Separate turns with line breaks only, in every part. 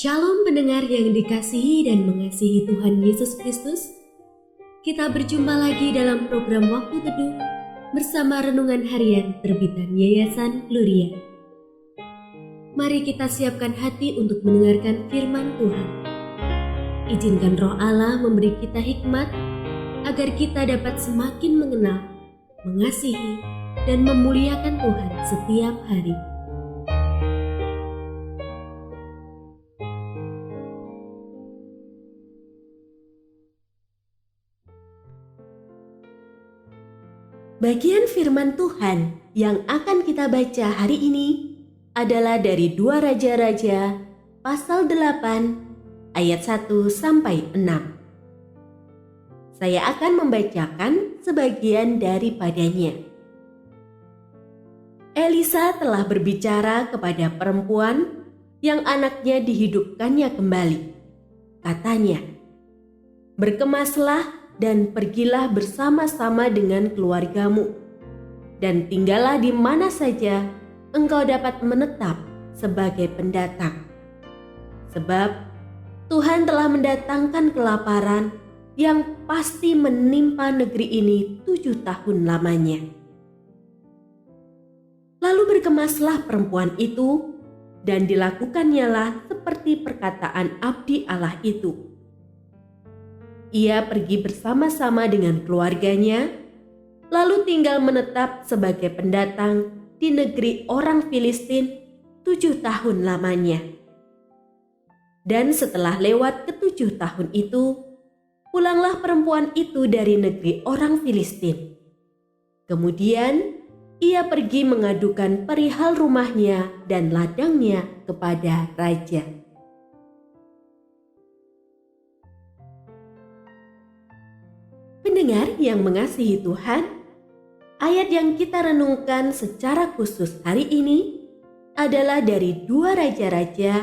Shalom pendengar yang dikasihi dan mengasihi Tuhan Yesus Kristus. Kita berjumpa lagi dalam program Waktu Teduh bersama Renungan Harian terbitan Yayasan Gloria. Mari kita siapkan hati untuk mendengarkan firman Tuhan. Izinkan Roh Allah memberi kita hikmat agar kita dapat semakin mengenal, mengasihi, dan memuliakan Tuhan setiap hari. Bagian firman Tuhan yang akan kita baca hari ini adalah dari 2 Raja-Raja pasal 8 ayat 1 sampai 6. Saya akan membacakan sebagian daripadanya. Elisa telah berbicara kepada perempuan yang anaknya dihidupkannya kembali. Katanya, "Berkemaslah dan pergilah bersama-sama dengan keluargamu, dan tinggallah di mana saja engkau dapat menetap sebagai pendatang. Sebab Tuhan telah mendatangkan kelaparan yang pasti menimpa negeri ini 7 tahun lamanya." Lalu berkemaslah perempuan itu, dan dilakukannya seperti perkataan abdi Allah itu. Ia pergi bersama-sama dengan keluarganya, lalu tinggal menetap sebagai pendatang di negeri orang Filistin 7 tahun lamanya. Dan setelah lewat ke-7 tahun itu, pulanglah perempuan itu dari negeri orang Filistin. Kemudian ia pergi mengadukan perihal rumahnya dan ladangnya kepada raja. Pendengar yang mengasihi Tuhan, ayat yang kita renungkan secara khusus hari ini adalah dari 2 Raja-Raja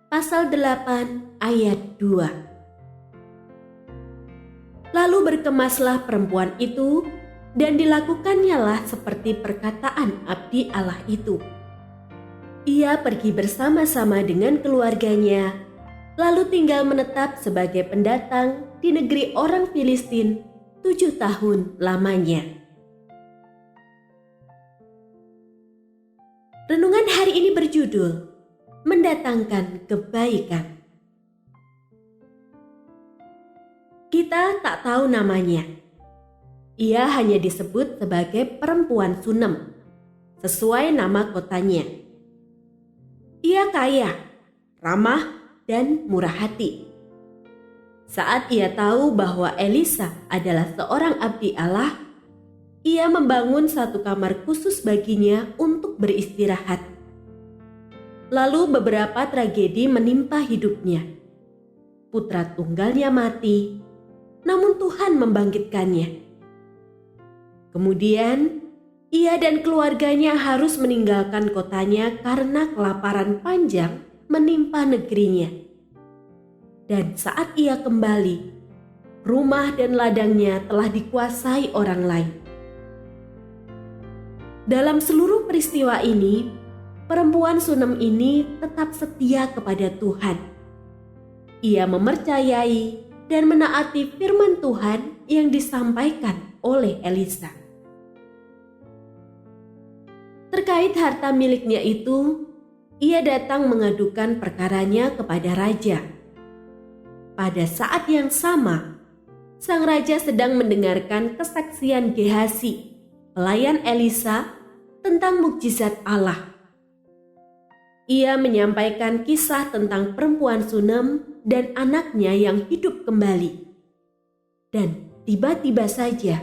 pasal 8 ayat 2. Lalu berkemaslah perempuan itu, dan dilakukannya seperti perkataan abdi Allah itu. Ia pergi bersama-sama dengan keluarganya, lalu tinggal menetap sebagai pendatang di negeri orang Filistin 7 tahun lamanya. Renungan hari ini berjudul Mendatangkan Kebaikan. Kita tak tahu namanya. Ia hanya disebut sebagai perempuan Sunem, sesuai nama kotanya. Ia kaya, ramah, dan murah hati. Saat ia tahu bahwa Elisa adalah seorang abdi Allah, ia membangun satu kamar khusus baginya untuk beristirahat. Lalu beberapa tragedi menimpa hidupnya. Putra tunggalnya mati, namun Tuhan membangkitkannya. Kemudian, ia dan keluarganya harus meninggalkan kotanya karena kelaparan panjang menimpa negerinya. Dan saat ia kembali, rumah dan ladangnya telah dikuasai orang lain. Dalam seluruh peristiwa ini, perempuan Sunem ini tetap setia kepada Tuhan. Ia mempercayai dan menaati firman Tuhan yang disampaikan oleh Elisa. Terkait harta miliknya itu, ia datang mengadukan perkaranya kepada raja. Pada saat yang sama, sang raja sedang mendengarkan kesaksian Gehasi, pelayan Elisa, tentang mukjizat Allah. Ia menyampaikan kisah tentang perempuan Sunem dan anaknya yang hidup kembali. Dan tiba-tiba saja,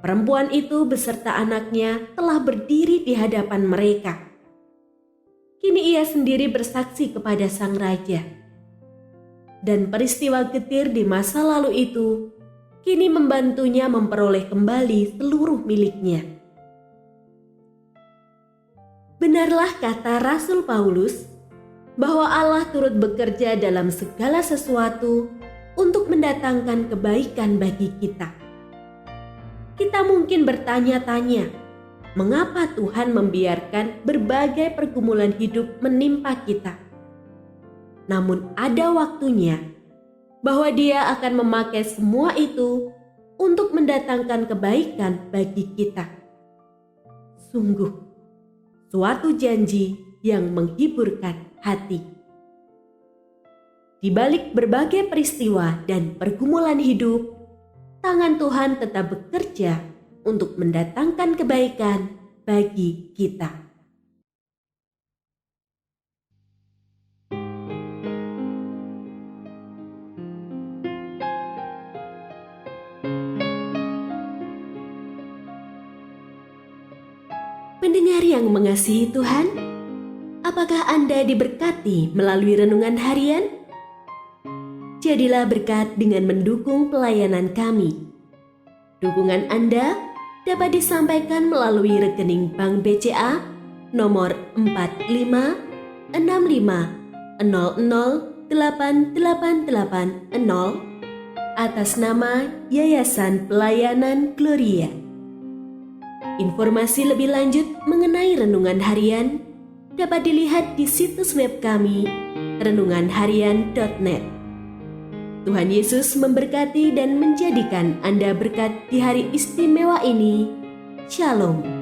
perempuan itu beserta anaknya telah berdiri di hadapan mereka. Kini ia sendiri bersaksi kepada sang raja. Dan peristiwa getir di masa lalu itu kini membantunya memperoleh kembali seluruh miliknya. Benarlah kata Rasul Paulus bahwa Allah turut bekerja dalam segala sesuatu untuk mendatangkan kebaikan bagi kita. Kita mungkin bertanya-tanya, mengapa Tuhan membiarkan berbagai pergumulan hidup menimpa kita? namun ada waktunya bahwa Dia akan memakai semua itu untuk mendatangkan kebaikan bagi kita. Sungguh, suatu janji yang menghiburkan hati. Di balik berbagai peristiwa dan pergumulan hidup, tangan Tuhan tetap bekerja untuk mendatangkan kebaikan bagi kita. Pendengar yang mengasihi Tuhan, apakah Anda diberkati melalui renungan harian? Jadilah berkat dengan mendukung pelayanan kami. Dukungan Anda dapat disampaikan melalui rekening Bank BCA nomor 4565008880 atas nama Yayasan Pelayanan Gloria. Informasi lebih lanjut mengenai renungan harian dapat dilihat di situs web kami renunganharian.net. Tuhan Yesus memberkati dan menjadikan Anda berkat di hari istimewa ini. Shalom.